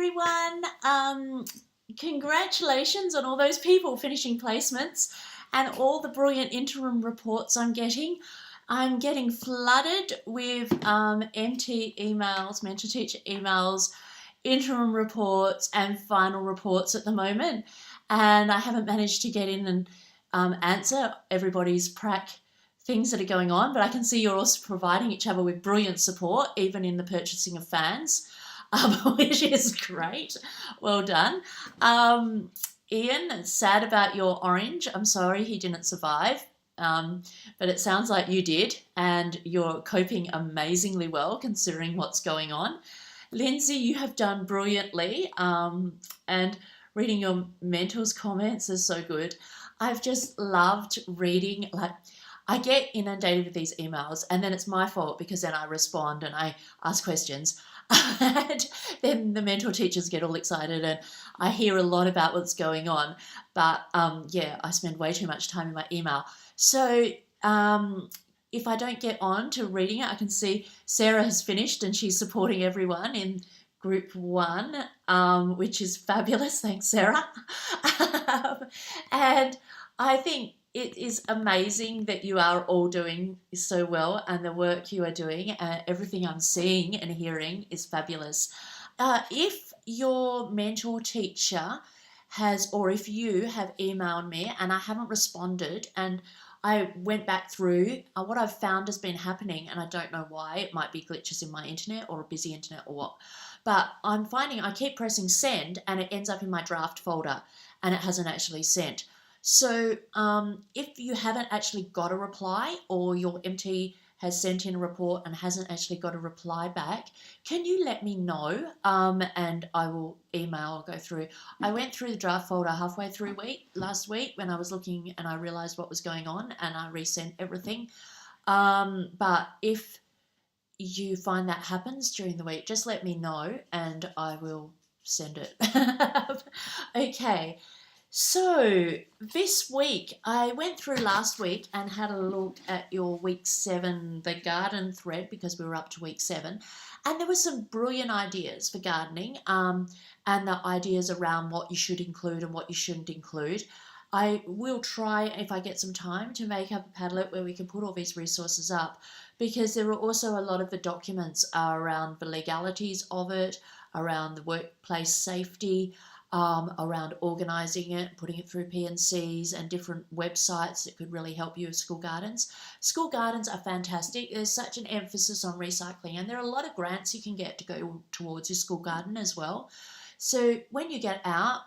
everyone. Congratulations on all those people finishing placements and all the brilliant interim reports I'm getting. I'm getting flooded with MT emails, mentor teacher emails, interim reports and final reports at the moment. And I haven't managed to get in and answer everybody's prac things that are going on, but I can see you're also providing each other with brilliant support, even in the purchasing of fans, which is great. Well done. Ian, sad about your orange. I'm sorry he didn't survive, but it sounds like you did, and you're coping amazingly well considering what's going on. Lindsay, you have done brilliantly, and reading your mentors' comments is so good. I've just loved reading, like, I get inundated with these emails and then it's my fault because then I respond and I ask questions. And then the mentor teachers get all excited and I hear a lot about what's going on. But yeah, I spend way too much time in my email. So if I don't get on to reading it, I can see Sarah has finished and she's supporting everyone in group 1, which is fabulous. Thanks, Sarah. And I think it is amazing that you are all doing so well and the work you are doing. Everything I'm seeing and hearing is fabulous. If your mentor teacher has, or if you have emailed me and I haven't responded and I went back through, what I've found has been happening, and I don't know why, it might be glitches in my internet or a busy internet or what, but I'm finding I keep pressing send and it ends up in my draft folder and it hasn't actually sent. So if you haven't actually got a reply or your MT has sent in a report and hasn't actually got a reply back, can you let me know and I will email or go through. I went through the draft folder halfway through last week when I was looking and I realised what was going on and I resent everything. But if you find that happens during the week, just let me know and I will send it. Okay. So this week, I went through last week and had a look at your week 7, the garden thread, because we were up to week 7. And there were some brilliant ideas for gardening and the ideas around what you should include and what you shouldn't include. I will try, if I get some time, to make up a Padlet where we can put all these resources up, because there are also a lot of the documents around the legalities of it, around the workplace safety, around organising it, putting it through P&Cs and different websites that could really help you with school gardens. School gardens are fantastic. There's such an emphasis on recycling and there are a lot of grants you can get to go towards your school garden as well. So when you get out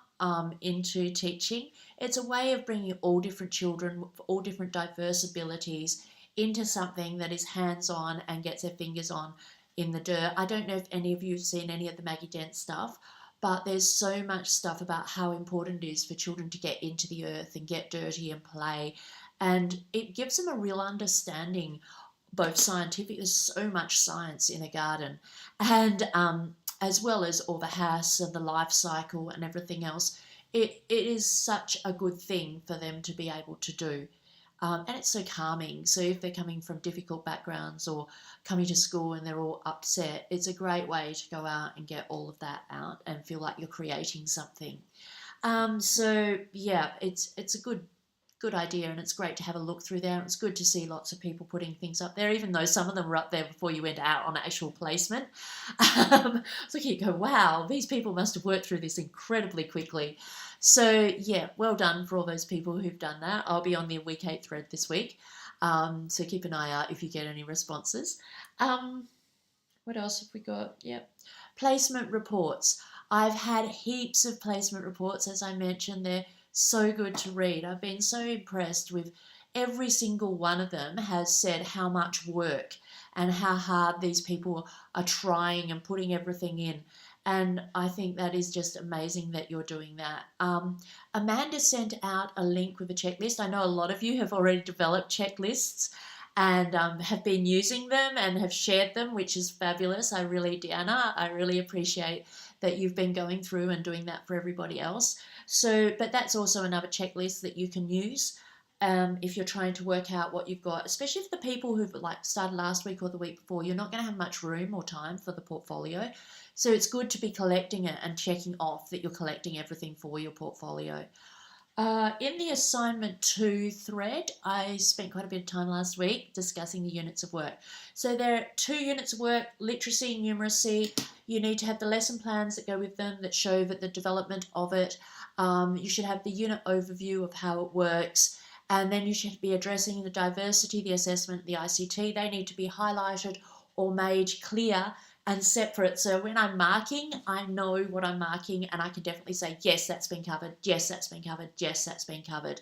into teaching, it's a way of bringing all different children, all different diverse abilities into something that is hands-on and gets their fingers on in the dirt. I don't know if any of you have seen any of the Maggie Dent stuff, but there's so much stuff about how important it is for children to get into the earth and get dirty and play. And it gives them a real understanding, both scientific, there's so much science in a garden, and as well as all the house and the life cycle and everything else. It is such a good thing for them to be able to do. And it's so calming. So if they're coming from difficult backgrounds or coming to school and they're all upset, it's a great way to go out and get all of that out and feel like you're creating something. So yeah, it's a good idea and it's great to have a look through there. It's good to see lots of people putting things up there, even though some of them were up there before you went out on actual placement. So you go, wow, these people must have worked through this incredibly quickly. So yeah, well done for all those people who've done that. I'll be on the week 8 thread this week. So keep an eye out if you get any responses. What else have we got? Yep. Placement reports. I've had heaps of placement reports, as I mentioned. They're so good to read. I've been so impressed with every single one of them has said how much work and how hard these people are trying and putting everything in. And I think that is just amazing that you're doing that. Amanda sent out a link with a checklist. I know a lot of you have already developed checklists and have been using them and have shared them, which is fabulous. Deanna, I really appreciate that you've been going through and doing that for everybody else. So, but that's also another checklist that you can use if you're trying to work out what you've got, especially if the people who've like started last week or the week before, you're not going to have much room or time for the portfolio. So it's good to be collecting it and checking off that you're collecting everything for your portfolio. In the assignment 2 thread, I spent quite a bit of time last week discussing the units of work. So there are 2 units of work, literacy and numeracy. You need to have the lesson plans that go with them that show that the development of it. You should have the unit overview of how it works. And then you should be addressing the diversity, the assessment, the ICT. They need to be highlighted or made clear and separate. So when I'm marking, I know what I'm marking and I can definitely say, yes, that's been covered. Yes, that's been covered. Yes, that's been covered.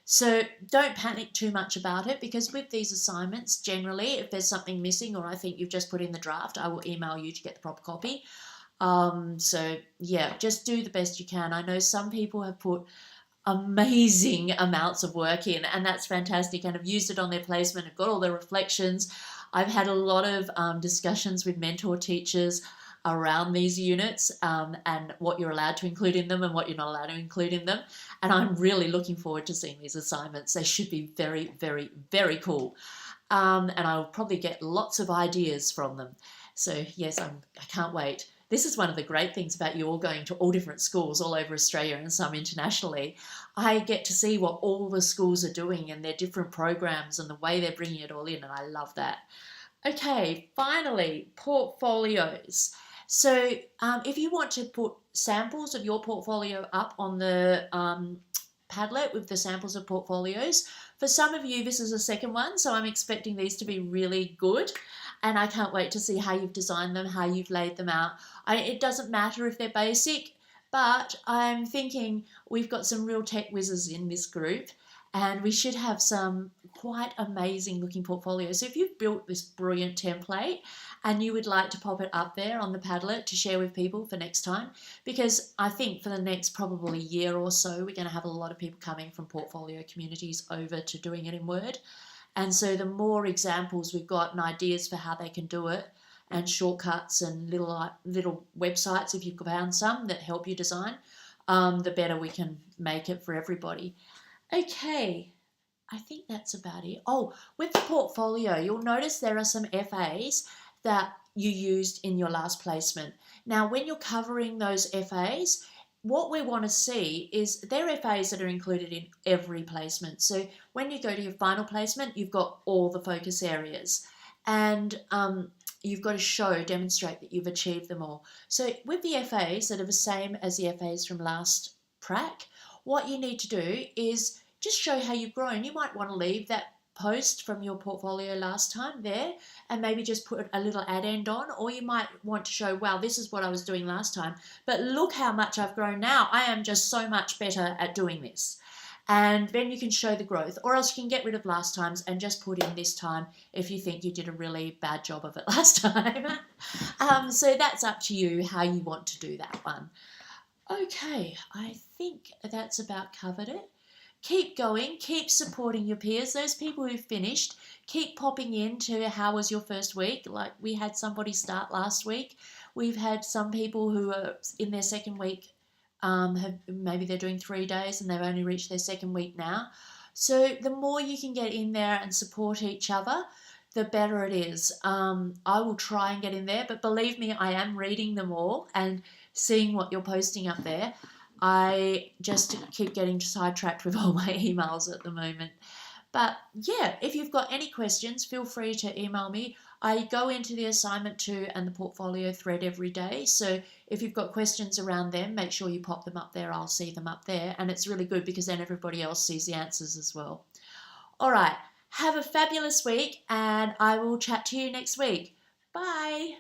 So don't panic too much about it, because with these assignments, generally, if there's something missing or I think you've just put in the draft, I will email you to get the proper copy. So yeah, just do the best you can. I know some people have put amazing amounts of work in, and that's fantastic, and have used it on their placement and got all their reflections. I've had a lot of discussions with mentor teachers around these units, and what you're allowed to include in them and what you're not allowed to include in them, and I'm really looking forward to seeing these assignments. They should be very, very, very cool, and I'll probably get lots of ideas from them. So yes, I can't wait. This is one of the great things about you all going to all different schools all over Australia and some internationally. I get to see what all the schools are doing and their different programs and the way they're bringing it all in, and I love that. Okay, finally, portfolios. So if you want to put samples of your portfolio up on the Padlet with the samples of portfolios, for some of you this is a second one, so I'm expecting these to be really good, and I can't wait to see how you've designed them, how you've laid them out. It doesn't matter if they're basic, but I'm thinking we've got some real tech whizzes in this group, and we should have some quite amazing looking portfolios. So if you've built this brilliant template and you would like to pop it up there on the Padlet to share with people for next time, because I think for the next probably year or so, we're going to have a lot of people coming from portfolio communities over to doing it in Word. And so the more examples we've got and ideas for how they can do it, and shortcuts and little websites, if you've found some that help you design, the better we can make it for everybody. Okay, I think that's about it. Oh, with the portfolio, you'll notice there are some FAs that you used in your last placement. Now, when you're covering those FAs, what we want to see is there are FAs that are included in every placement. So when you go to your final placement, you've got all the focus areas, and you've got to demonstrate that you've achieved them all. So with the FAs that are the same as the FAs from last prac, what you need to do is just show how you've grown. You might want to leave that post from your portfolio last time there and maybe just put a little add-end on, or you might want to show, wow, this is what I was doing last time, but look how much I've grown now. I am just so much better at doing this. And then you can show the growth, or else you can get rid of last times and just put in this time if you think you did a really bad job of it last time. So that's up to you how you want to do that one. Okay, I think that's about covered it. Keep going, keep supporting your peers. Those people who've finished, keep popping in to how was your first week. Like we had somebody start last week. We've had some people who are in their second week, maybe they're doing 3 days and they've only reached their second week now. So the more you can get in there and support each other, the better it is. I will try and get in there, but believe me, I am reading them all and seeing what you're posting up there. I just keep getting sidetracked with all my emails at the moment. But yeah, if you've got any questions, feel free to email me. I go into the assignment 2 and the portfolio thread every day. So if you've got questions around them, make sure you pop them up there. I'll see them up there. And it's really good because then everybody else sees the answers as well. All right. Have a fabulous week, and I will chat to you next week. Bye.